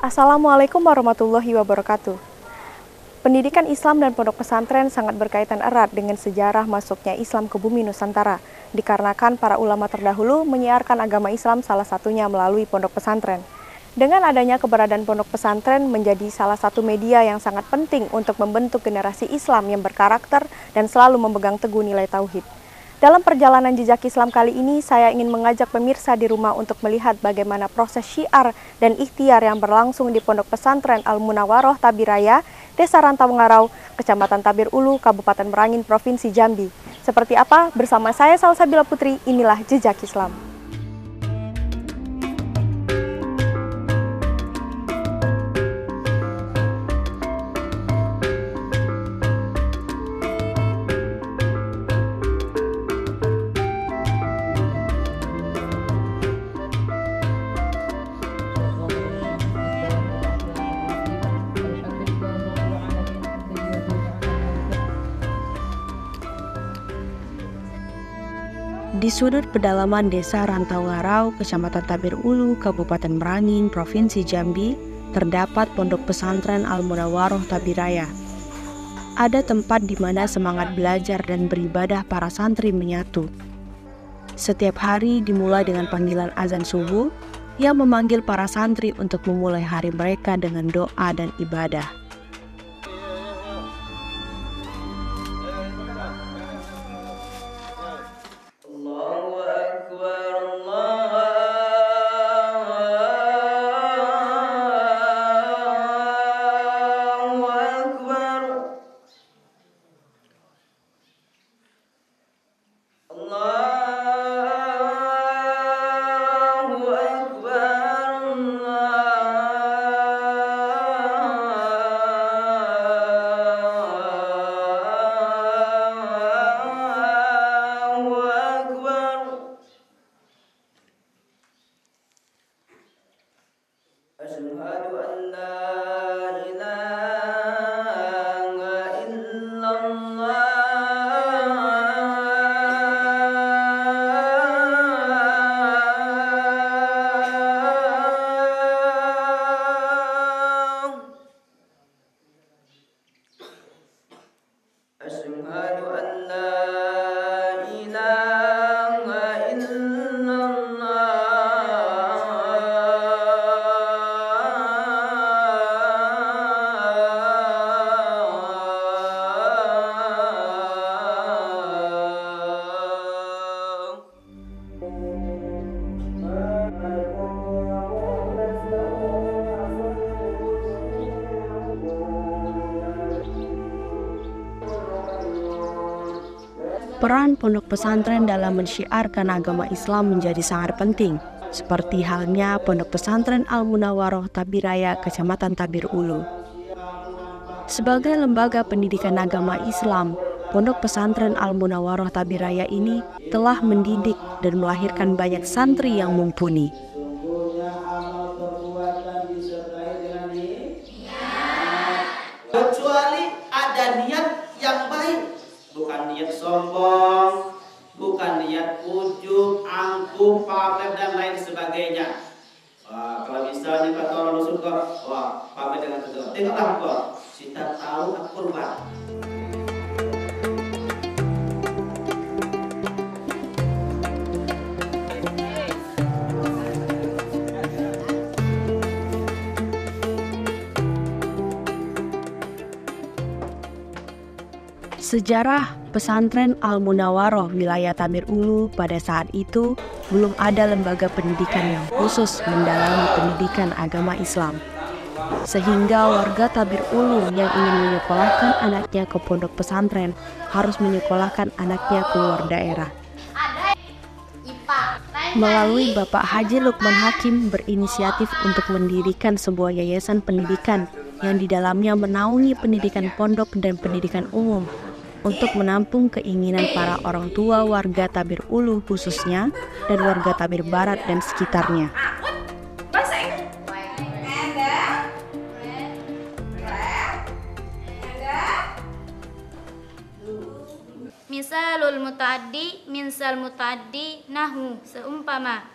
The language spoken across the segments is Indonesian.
Assalamualaikum warahmatullahi wabarakatuh. Pendidikan Islam dan pondok pesantren sangat berkaitan erat dengan sejarah masuknya Islam ke bumi Nusantara, dikarenakan para ulama terdahulu menyiarkan agama Islam salah satunya melalui pondok pesantren. Dengan adanya keberadaan pondok pesantren menjadi salah satu media yang sangat penting untuk membentuk generasi Islam yang berkarakter dan selalu memegang teguh nilai tauhid. Dalam perjalanan jejak Islam kali ini, saya ingin mengajak pemirsa di rumah untuk melihat bagaimana proses syiar dan ikhtiar yang berlangsung di Pondok Pesantren Al-Munawwaroh Tabiraya, Desa Rantau Ngarau, Kecamatan Tabir Ulu, Kabupaten Merangin, Provinsi Jambi. Seperti apa? Bersama saya Salsabila Putri, inilah Jejak Islam. Di sudut pedalaman Desa Rantau Ngarau, Kecamatan Tabir Ulu, Kabupaten Merangin, Provinsi Jambi, terdapat Pondok Pesantren Al-Munawwaroh Tabiraya. Ada tempat di mana semangat belajar dan beribadah para santri menyatu. Setiap hari dimulai dengan panggilan azan subuh yang memanggil para santri untuk memulai hari mereka dengan doa dan ibadah. Peran pondok pesantren dalam mensyiarkan agama Islam menjadi sangat penting, seperti halnya Pondok Pesantren Al-Munawwaroh Tabiraya, Kecamatan Tabir Ulu. Sebagai lembaga pendidikan agama Islam, Pondok Pesantren Al-Munawwaroh Tabiraya ini telah mendidik dan melahirkan banyak santri yang mumpuni. Kecuali ada niat yang baik, bukan niat sombong, bukan niat ujub, angkuh, pamer dan lain sebagainya. Wah, kalau misalnya kata orang suka, wah pamer dengan tetap, tengoklah kok, kita tahu aku kurban. Sejarah pesantren Al-Munawwaroh wilayah Tabir Ulu pada saat itu belum ada lembaga pendidikan yang khusus mendalami pendidikan agama Islam. Sehingga warga Tabir Ulu yang ingin menyekolahkan anaknya ke pondok pesantren harus menyekolahkan anaknya keluar daerah. Melalui Bapak Haji Lukman Hakim berinisiatif untuk mendirikan sebuah yayasan pendidikan yang di dalamnya menaungi pendidikan pondok dan pendidikan umum untuk menampung keinginan para orang tua warga Tabir Ulu khususnya dan warga Tabir Barat dan sekitarnya. Misalul muta'addi minsal muta'addi nahu, seumpama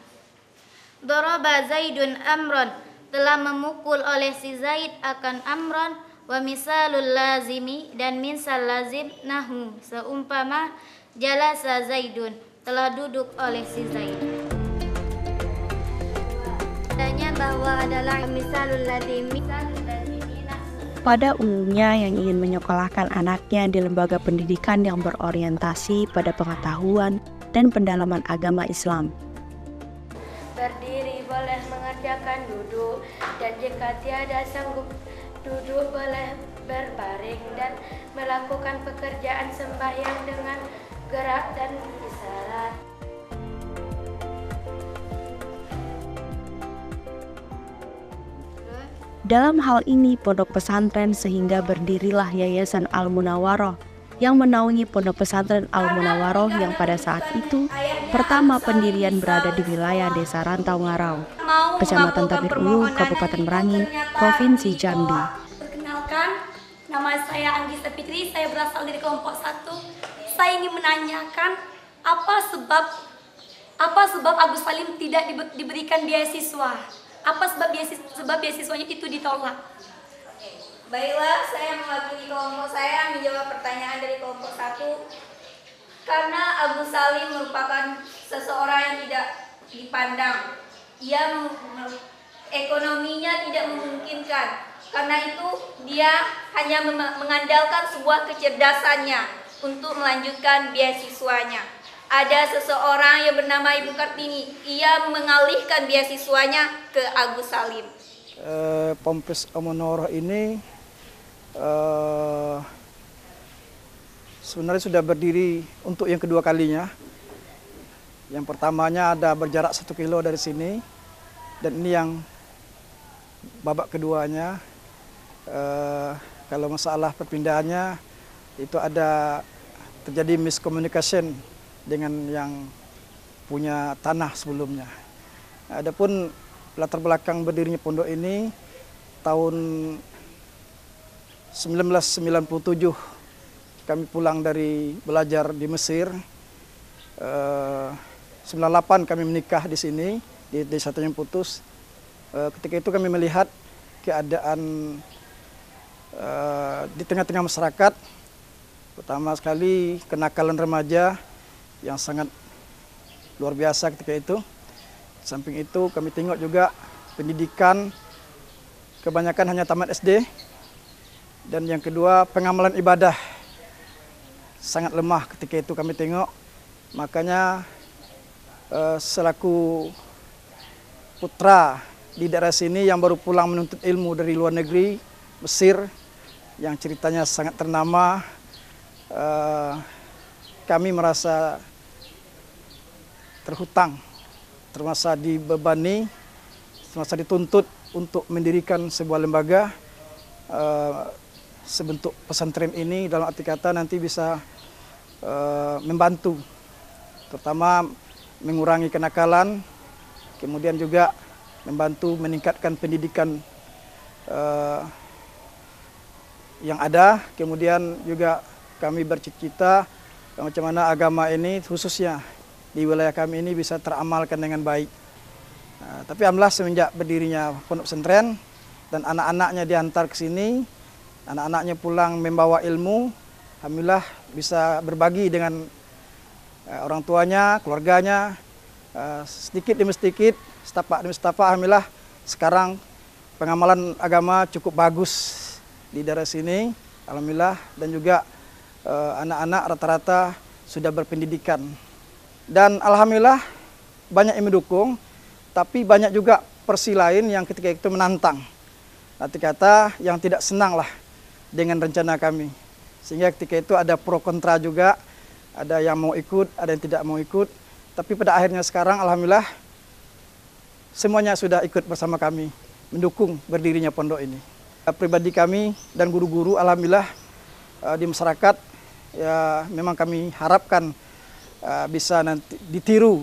daraba Zaidun amron telah memukul oleh si Zaid akan Amron, wa misalul lazimi dan misal lazim nahu seumpama jalasa Zaidun telah duduk oleh si Zaid. Tanya bahwa adalah misalul lazimi. Pada umumnya yang ingin menyekolahkan anaknya di lembaga pendidikan yang berorientasi pada pengetahuan dan pendalaman agama Islam. Berdiri boleh mengerjakan duduk, dan jika tiada sanggup duduk boleh berbaring dan melakukan pekerjaan sembahyang dengan gerak dan isyarat. Dalam hal ini, pondok pesantren sehingga berdirilah Yayasan Al-Munawaroh yang menaungi pondok pesantren Al-Munawaroh yang pada saat itu pertama pendirian berada di wilayah Desa Rantau Ngarau, Kecamatan Tabir Ulu, Kabupaten Merangin, Provinsi Jambi. Perkenalkan, nama saya Anggisa Fitri, saya berasal dari kelompok 1. Saya ingin menanyakan apa sebab Agus Salim tidak diberikan beasiswa? Apa sebab beasiswanya itu ditolak? Baiklah, saya mewakili kelompok saya menjawab pertanyaan dari kelompok 1. Karena Agus Salim merupakan seseorang yang tidak dipandang. Ekonominya tidak memungkinkan. Karena itu dia hanya mengandalkan sebuah kecerdasannya untuk melanjutkan beasiswanya. Ada seseorang yang bernama Ibu Kartini. Ia mengalihkan beasiswanya ke Agus Salim. Ponpes Al-Munawaroh ini sebenarnya sudah berdiri untuk yang kedua kalinya. Yang pertamanya ada berjarak 1 kilo dari sini, dan ini yang babak keduanya. Kalau masalah perpindahannya itu ada terjadi miscommunication dengan yang punya tanah sebelumnya. Adapun latar belakang berdirinya pondok ini tahun 1997 kami pulang dari belajar di Mesir. 98 kami menikah di sini di Desa Tanjung Putus. Ketika itu kami melihat keadaan di tengah-tengah masyarakat, pertama sekali kenakalan remaja yang sangat luar biasa ketika itu. Samping itu kami tengok juga pendidikan kebanyakan hanya tamat SD. Dan yang kedua, pengamalan ibadah sangat lemah ketika itu kami tengok. Makanya selaku putra di daerah sini yang baru pulang menuntut ilmu dari luar negeri, Mesir, yang ceritanya sangat ternama, kami merasa terhutang, termasa dibebani, termasa dituntut untuk mendirikan sebuah lembaga sebentuk pesantren ini, dalam arti kata nanti bisa membantu, terutama mengurangi kenakalan, kemudian juga membantu meningkatkan pendidikan yang ada. Kemudian juga kami bercita-cita macam mana agama ini khususnya di wilayah kami ini bisa teramalkan dengan baik. Nah, tapi alhamdulillah semenjak berdirinya pondok pesantren dan anak-anaknya diantar ke sini, anak-anaknya pulang membawa ilmu, alhamdulillah bisa berbagi dengan orang tuanya, keluarganya, sedikit demi sedikit, setapak demi setapak, alhamdulillah sekarang pengamalan agama cukup bagus di daerah sini, alhamdulillah, dan juga anak-anak rata-rata sudah berpendidikan. Dan alhamdulillah banyak yang mendukung, tapi banyak juga versi lain yang ketika itu menantang. Arti kata yang tidak senang lah dengan rencana kami. Sehingga ketika itu ada pro kontra juga, ada yang mau ikut, ada yang tidak mau ikut. Tapi pada akhirnya sekarang alhamdulillah semuanya sudah ikut bersama kami mendukung berdirinya pondok ini. Pribadi kami dan guru-guru alhamdulillah di masyarakat ya memang kami harapkan bisa nanti ditiru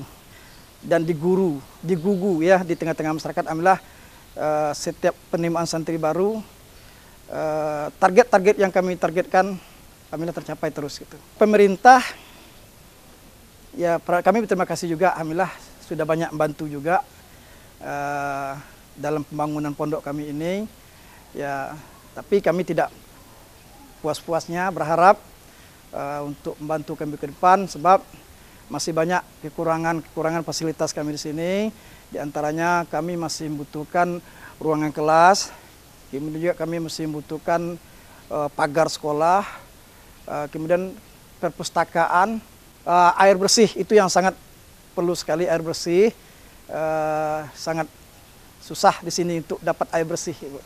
dan digugu ya di tengah-tengah masyarakat. Alhamdulillah setiap penerimaan santri baru target-target yang kami targetkan alhamdulillah tercapai terus gitu. Pemerintah ya kami berterima kasih juga, alhamdulillah sudah banyak membantu juga dalam pembangunan pondok kami ini. Ya, tapi kami tidak puas-puasnya berharap untuk membantu kami ke depan, sebab masih banyak kekurangan fasilitas kami di sini. Di antaranya kami masih membutuhkan ruangan kelas, kemudian juga kami masih membutuhkan pagar sekolah, kemudian perpustakaan, air bersih itu yang sangat perlu sekali. Air bersih sangat susah di sini untuk dapat air bersih, Ibu.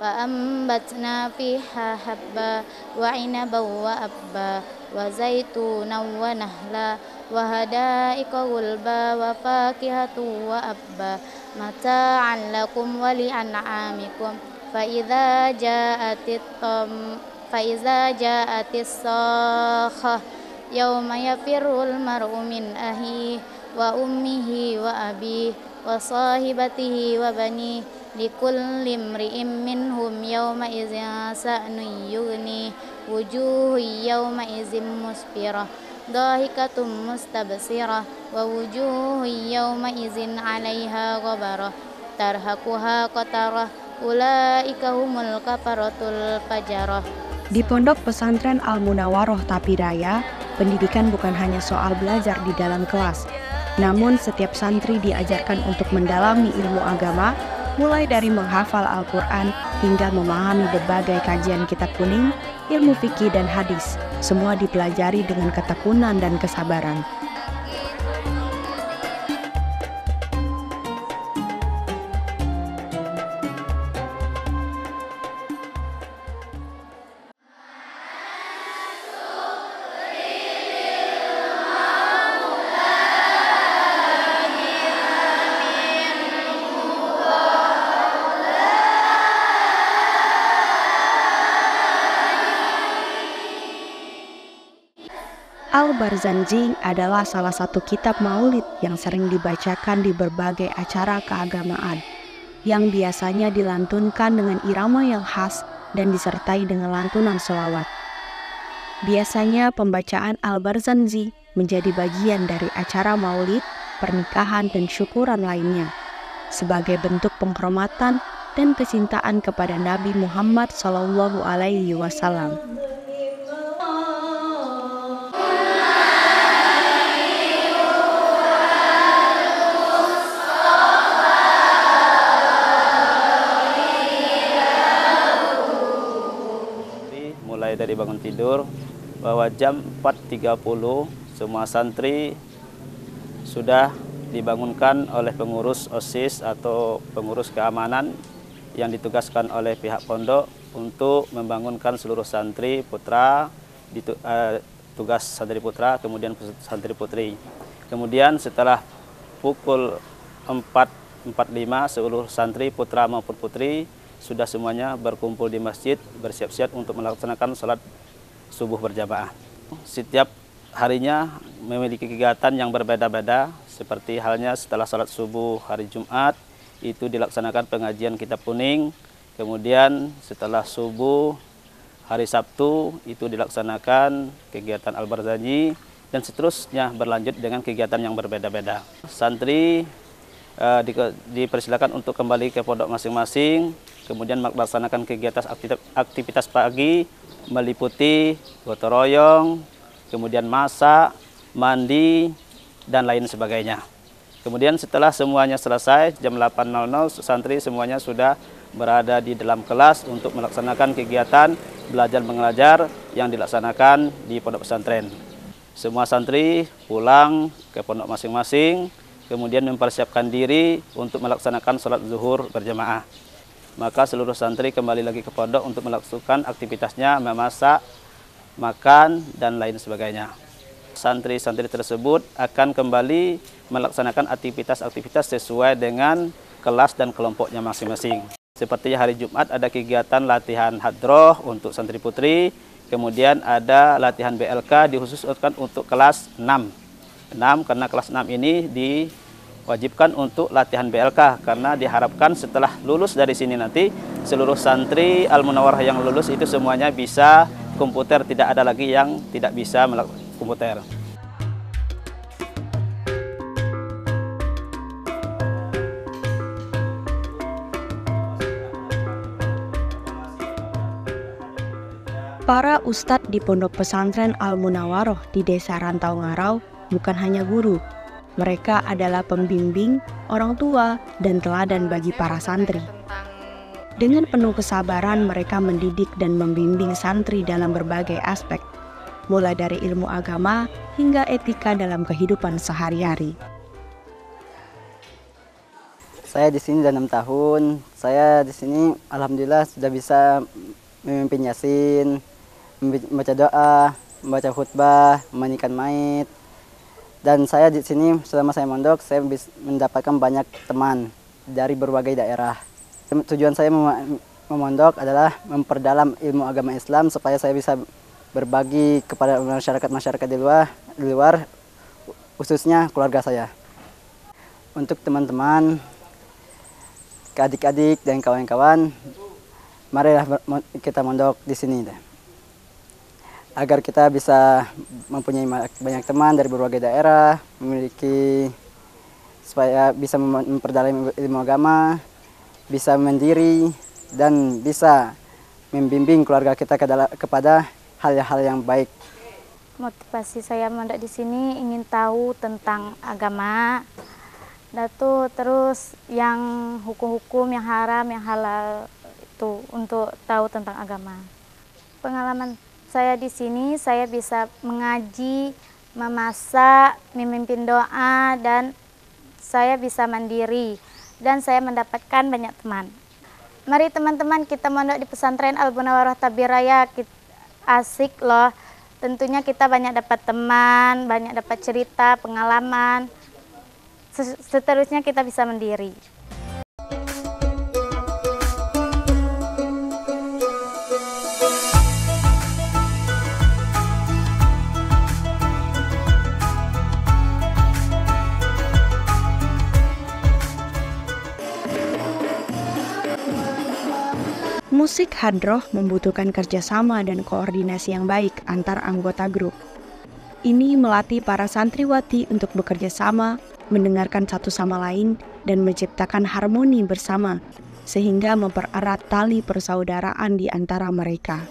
وأنبتنا فيها حبا وعنبا وأبا وزيتونا ونخلا وحدائق غلبا وفاكهة وأبا متاعا لكم ولأنعامكم فإذا جاءت الصاخة يوم يفر المرء من أخيه وأمه وأبيه وصاحبته وبنيه لكل امرئ منهم يومئذ شأن يغنيه وجوه يومئذ مسفرة ضاحكة مستبصرة ووجوه يومئذ عليها غبرة ترهقها قترة أولئك هم الكفرة الفجرة. Di Pondok Pesantren Al-Munawaroh Tapiraya, pendidikan bukan hanya soal belajar di dalam kelas, namun setiap santri diajarkan untuk mendalami ilmu agama, mulai dari menghafal Al-Quran hingga memahami berbagai kajian kitab kuning, ilmu fikih dan hadis. Semua dipelajari dengan ketekunan dan kesabaran. Al-Barzanji adalah salah satu kitab maulid yang sering dibacakan di berbagai acara keagamaan, yang biasanya dilantunkan dengan irama yang khas dan disertai dengan lantunan sholawat. Biasanya pembacaan Al-Barzanji menjadi bagian dari acara maulid, pernikahan dan syukuran lainnya, sebagai bentuk penghormatan dan kecintaan kepada Nabi Muhammad SAW. Mulai dari bangun tidur, bahwa jam 4.30 semua santri sudah dibangunkan oleh pengurus OSIS atau pengurus keamanan yang ditugaskan oleh pihak pondok untuk membangunkan seluruh santri putra, tugas santri putra, kemudian santri putri. Kemudian setelah pukul 4.45 seluruh santri putra maupun putri sudah semuanya berkumpul di masjid, bersiap-siap untuk melaksanakan sholat subuh berjamaah. Setiap harinya memiliki kegiatan yang berbeda-beda, seperti halnya setelah sholat subuh hari Jumat, itu dilaksanakan pengajian kitab kuning. Kemudian setelah subuh hari Sabtu, itu dilaksanakan kegiatan Al-Barzanji, dan seterusnya berlanjut dengan kegiatan yang berbeda-beda. Santri dipersilakan untuk kembali ke pondok masing-masing, kemudian melaksanakan kegiatan aktivitas pagi meliputi gotong royong, kemudian masak, mandi, dan lain sebagainya. Kemudian setelah semuanya selesai, jam 8.00 santri semuanya sudah berada di dalam kelas untuk melaksanakan kegiatan belajar mengajar yang dilaksanakan di pondok pesantren. Semua santri pulang ke pondok masing-masing, kemudian mempersiapkan diri untuk melaksanakan sholat zuhur berjamaah. Maka seluruh santri kembali lagi ke pondok untuk melakukan aktivitasnya, memasak, makan, dan lain sebagainya. Santri-santri tersebut akan kembali melaksanakan aktivitas-aktivitas sesuai dengan kelas dan kelompoknya masing-masing. Seperti hari Jumat ada kegiatan latihan hadroh untuk santri putri, kemudian ada latihan BLK dikhususkan untuk kelas 6. Karena kelas 6 ini wajibkan untuk latihan BLK, karena diharapkan setelah lulus dari sini nanti seluruh santri Al-Munawarah yang lulus itu semuanya bisa komputer, tidak ada lagi yang tidak bisa melakukan komputer. Para ustadz di Pondok Pesantren Al-Munawaroh di Desa Rantau Ngarau bukan hanya guru. Mereka adalah pembimbing, orang tua, dan teladan bagi para santri. Dengan penuh kesabaran, mereka mendidik dan membimbing santri dalam berbagai aspek, mulai dari ilmu agama hingga etika dalam kehidupan sehari-hari. Saya di sini sudah 6 tahun. Saya di sini alhamdulillah sudah bisa memimpin Yasin, membaca doa, membaca khutbah, memandikan mayit. Dan saya di sini selama saya mondok, saya bisa mendapatkan banyak teman dari berbagai daerah. Tujuan saya memondok adalah memperdalam ilmu agama Islam supaya saya bisa berbagi kepada masyarakat di luar, khususnya keluarga saya. Untuk teman-teman, adik-adik dan kawan-kawan, marilah kita mondok di sini deh. Agar kita bisa mempunyai banyak teman dari berbagai daerah, supaya bisa memperdalam ilmu agama, bisa mandiri, dan bisa membimbing keluarga kita kepada hal-hal yang baik. Motivasi saya mondok di sini ingin tahu tentang agama, terus yang hukum-hukum, yang haram, yang halal itu untuk tahu tentang agama. Pengalaman saya di sini, saya bisa mengaji, memasak, memimpin doa, dan saya bisa mandiri, dan saya mendapatkan banyak teman. Mari teman-teman kita mondok di pesantren Al-Munawarah Tabiraya, asik loh. Tentunya kita banyak dapat teman, banyak dapat cerita, pengalaman. Seterusnya kita bisa mandiri. Musik hadroh membutuhkan kerjasama dan koordinasi yang baik antar anggota grup. Ini melatih para santriwati untuk bekerja sama, mendengarkan satu sama lain, dan menciptakan harmoni bersama, sehingga mempererat tali persaudaraan di antara mereka.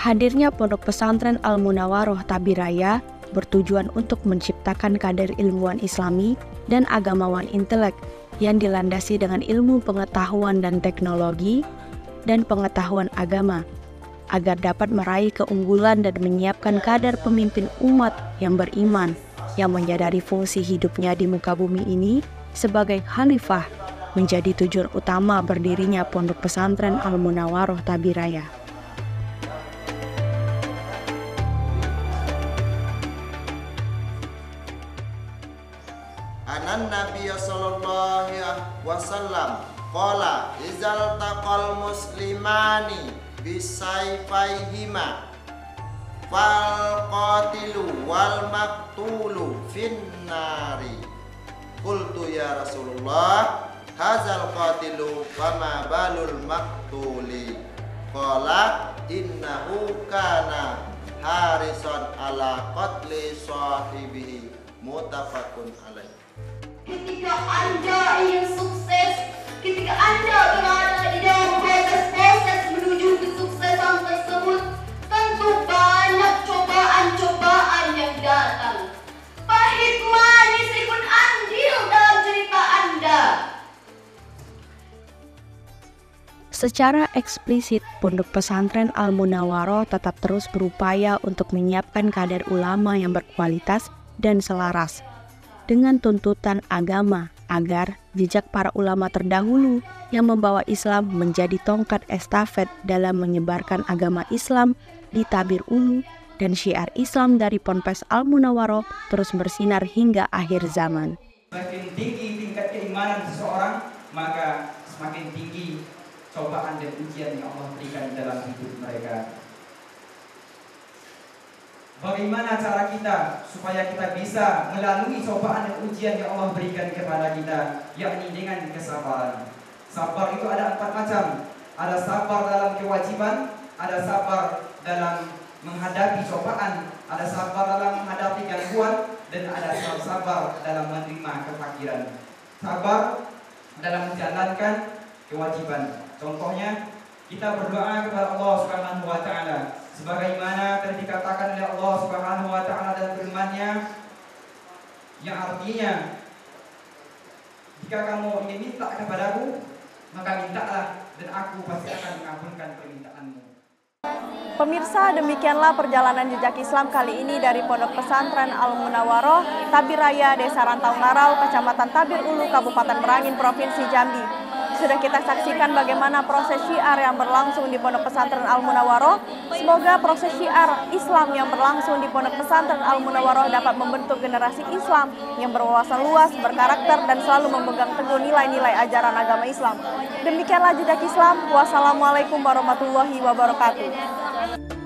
Hadirnya Pondok Pesantren Al-Munawaroh Tabiraya bertujuan untuk menciptakan kader ilmuwan Islami dan agamawan intelek yang dilandasi dengan ilmu pengetahuan dan teknologi dan pengetahuan agama, agar dapat meraih keunggulan dan menyiapkan kader pemimpin umat yang beriman, yang menyadari fungsi hidupnya di muka bumi ini sebagai khalifah, menjadi tujuan utama berdirinya Pondok Pesantren Al-Munawaroh Tabiraya. anan Nabiy sallallahu alaihi wasallam qala izal taqal muslimani bisayfaihima fal qatilu wal maqtulu finnari. Qultu ya Rasulullah hazal qatilu fama balul maqtuli. Qala innahu kana harisan ala qatli sahibihi. Muttafaqun alaih. Ketika Anda ingin sukses, ketika Anda berada di dalam proses menuju kesuksesan tersebut, tentu banyak cobaan-cobaan yang datang. Pahit manis ikut andil dalam cerita Anda. Secara eksplisit, Pondok Pesantren Al-Munawwaroh tetap terus berupaya untuk menyiapkan kader ulama yang berkualitas dan selaras dengan tuntutan agama agar jejak para ulama terdahulu yang membawa Islam menjadi tongkat estafet dalam menyebarkan agama Islam di Tabir Ulu dan syiar Islam dari Ponpes Al-Munawwaroh terus bersinar hingga akhir zaman. Semakin tinggi tingkat keimanan seseorang, maka semakin tinggi cobaan dan ujian yang Allah berikan dalam hidup mereka. Bagaimana cara kita supaya kita bisa melalui cobaan dan ujian yang Allah berikan kepada kita, yakni dengan kesabaran. Sabar itu ada 4 macam. Ada sabar dalam kewajiban, ada sabar dalam menghadapi cobaan, ada sabar dalam menghadapi gangguan, dan ada sabar dalam menerima kefakiran. Sabar dalam menjalankan kewajiban. Contohnya, kita berdoa kepada Allah Subhanahu wa taala sebagaimana telah dikatakan oleh Allah Subhanahu wa taala dalam firman-Nya, yang artinya jika kamu ingin minta kepadaku, maka mintalah dan aku pasti akan mengabulkan permintaanmu. Pemirsa, demikianlah perjalanan jejak Islam kali ini dari Pondok Pesantren Al-Munawwaroh, Tabir Raya, Desa Rantau Ngarau, Kecamatan Tabir Ulu, Kabupaten Merangin, Provinsi Jambi. Sudah kita saksikan bagaimana proses syiar yang berlangsung di Pondok Pesantren Al-Munawwaroh. Semoga proses syiar Islam yang berlangsung di Pondok Pesantren Al-Munawwaroh dapat membentuk generasi Islam yang berwawasan luas, berkarakter, dan selalu memegang teguh nilai-nilai ajaran agama Islam. Demikianlah jejak Islam. Wassalamualaikum warahmatullahi wabarakatuh.